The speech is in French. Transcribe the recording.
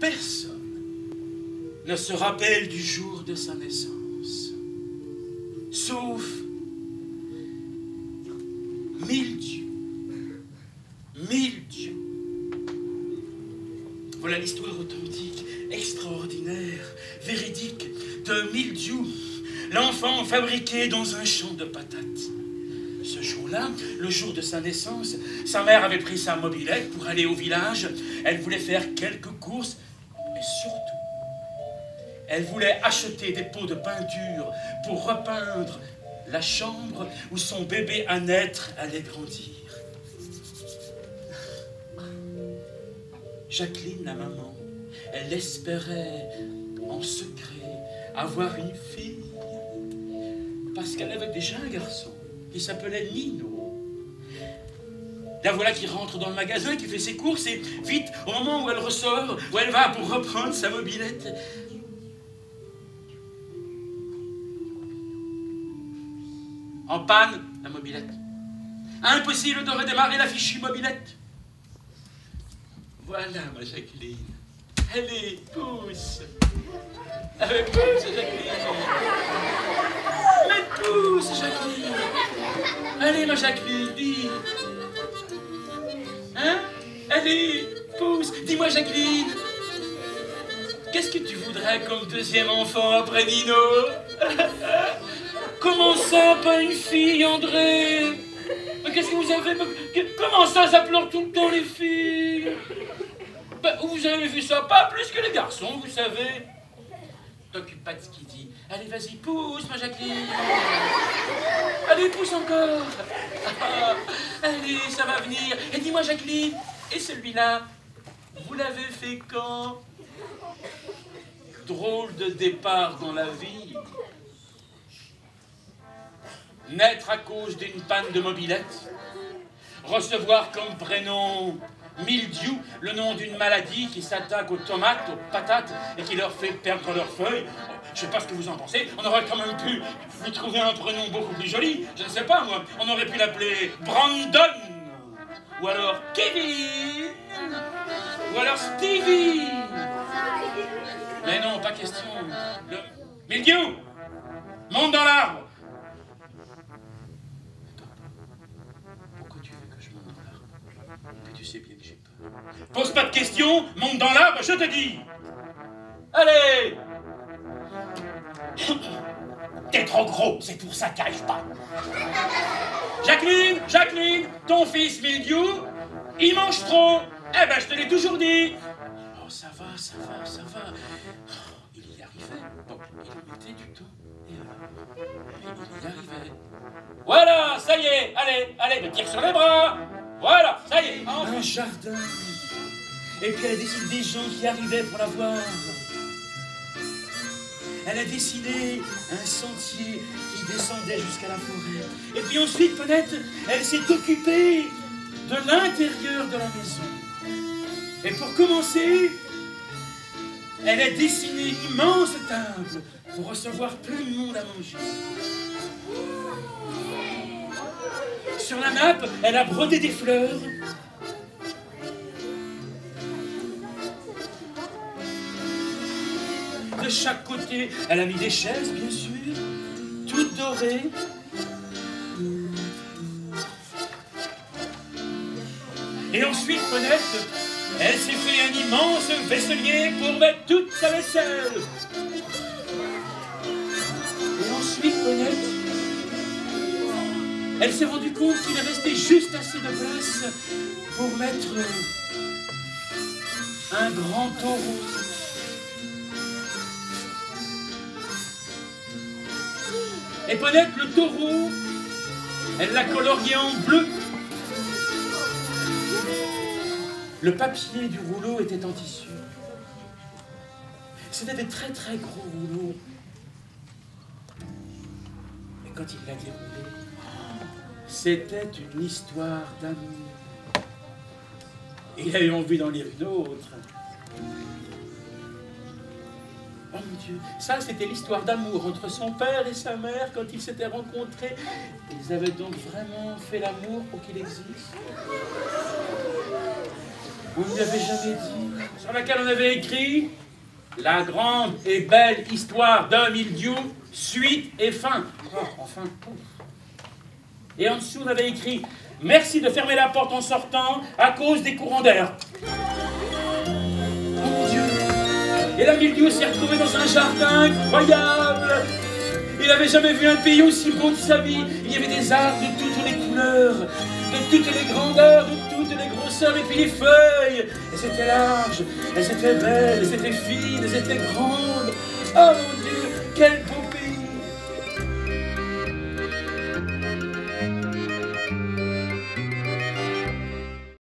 personne ne se rappelle du jour de sa naissance, sauf Mildiou. Mildiou. Voilà l'histoire authentique, extraordinaire, véridique de Mildiou, l'enfant fabriqué dans un champ de patates. Ce jour-là, le jour de sa naissance, sa mère avait pris sa mobilette pour aller au village. Elle voulait faire quelques courses, mais surtout, elle voulait acheter des pots de peinture pour repeindre la chambre où son bébé à naître allait grandir. Jacqueline, la maman, elle espérait en secret avoir une fille parce qu'elle avait déjà un garçon qui s'appelait Nino. La voilà qui rentre dans le magasin, qui fait ses courses et vite, au moment où elle ressort, où elle va pour reprendre sa mobilette, en panne, la mobilette. Impossible de redémarrer la fichue mobilette. Voilà, ma Jacqueline. Allez, pousse. Allez, pousse, Jacqueline. Mais pousse, Jacqueline. Allez, ma Jacqueline, dis. Hein? Allez, pousse. Dis-moi, Jacqueline. Qu'est-ce que tu voudrais comme deuxième enfant après Nino? Comment ça, pas une fille, André? Mais qu'est-ce que vous avez... Comment ça pleure tout le temps, les filles? Ben, vous avez vu ça, pas plus que les garçons, vous savez. T'occupe pas de ce qu'il dit. Allez, vas-y, pousse, ma Jacqueline. Allez, pousse encore. Allez, ça va venir. Et dis-moi, Jacqueline, et celui-là, vous l'avez fait quand? Drôle de départ dans la vie. Naître à cause d'une panne de mobilette. Recevoir comme prénom Mildiou, le nom d'une maladie qui s'attaque aux tomates, aux patates et qui leur fait perdre leurs feuilles. Je ne sais pas ce que vous en pensez, on aurait quand même pu lui trouver un prénom beaucoup plus joli. Je ne sais pas, moi, on aurait pu l'appeler Brandon, ou alors Kevin, ou alors Stevie. Mais non, pas question. Mildiou, monte dans l'arbre. Tu sais bien que j'ai peur. Pose pas de questions, monte dans l'arbre, je te dis. Allez. T'es trop gros, c'est pour ça qu'il n'arrive pas. Jacqueline, Jacqueline, ton fils Mildiou, il mange trop. Eh ben, je te l'ai toujours dit. Oh, ça va, ça va, ça va. Oh, il y arrivait. Donc, il mettait du temps. Et il y arrivait. Voilà, ça y est. Allez, allez, me tire sur les bras. Voilà, ça y est. Un jardin. Et puis elle a dessiné des gens qui arrivaient pour la voir. Elle a dessiné un sentier qui descendait jusqu'à la forêt. Et puis ensuite, peut-être, elle s'est occupée de l'intérieur de la maison. Et pour commencer, elle a dessiné une immense table pour recevoir plein de monde à manger. Sur la nappe, elle a brodé des fleurs. De chaque côté, elle a mis des chaises, bien sûr, toutes dorées. Et ensuite, peut-être, elle s'est fait un immense vaisselier pour mettre toute sa vaisselle. Et ensuite, peut-être, elle s'est rendue compte qu'il est resté juste assez de place pour mettre un grand taureau. Et peut-être le taureau, elle l'a colorié en bleu. Le papier du rouleau était en tissu. C'était des très très gros rouleaux. Et quand il l'a déroulé, c'était une histoire d'amour. Il a eu envie d'en lire une autre. Oh mon Dieu, ça c'était l'histoire d'amour entre son père et sa mère quand ils s'étaient rencontrés. Ils avaient donc vraiment fait l'amour pour qu'il existe. On ne lui avait jamais dit, sur laquelle on avait écrit la grande et belle histoire d'un mildiou, suite et fin. Oh, enfin. Et en dessous, on avait écrit merci de fermer la porte en sortant à cause des courants d'air. Oh mon Dieu! Et la mildiou s'est retrouvée dans un jardin incroyable. Il n'avait jamais vu un pays aussi beau de sa vie. Il y avait des arbres de toutes les couleurs, de toutes les grandeurs, de toutes les grosseurs, et puis les feuilles. Elles étaient larges, elles étaient belles, elles étaient fines, elles étaient grandes. Oh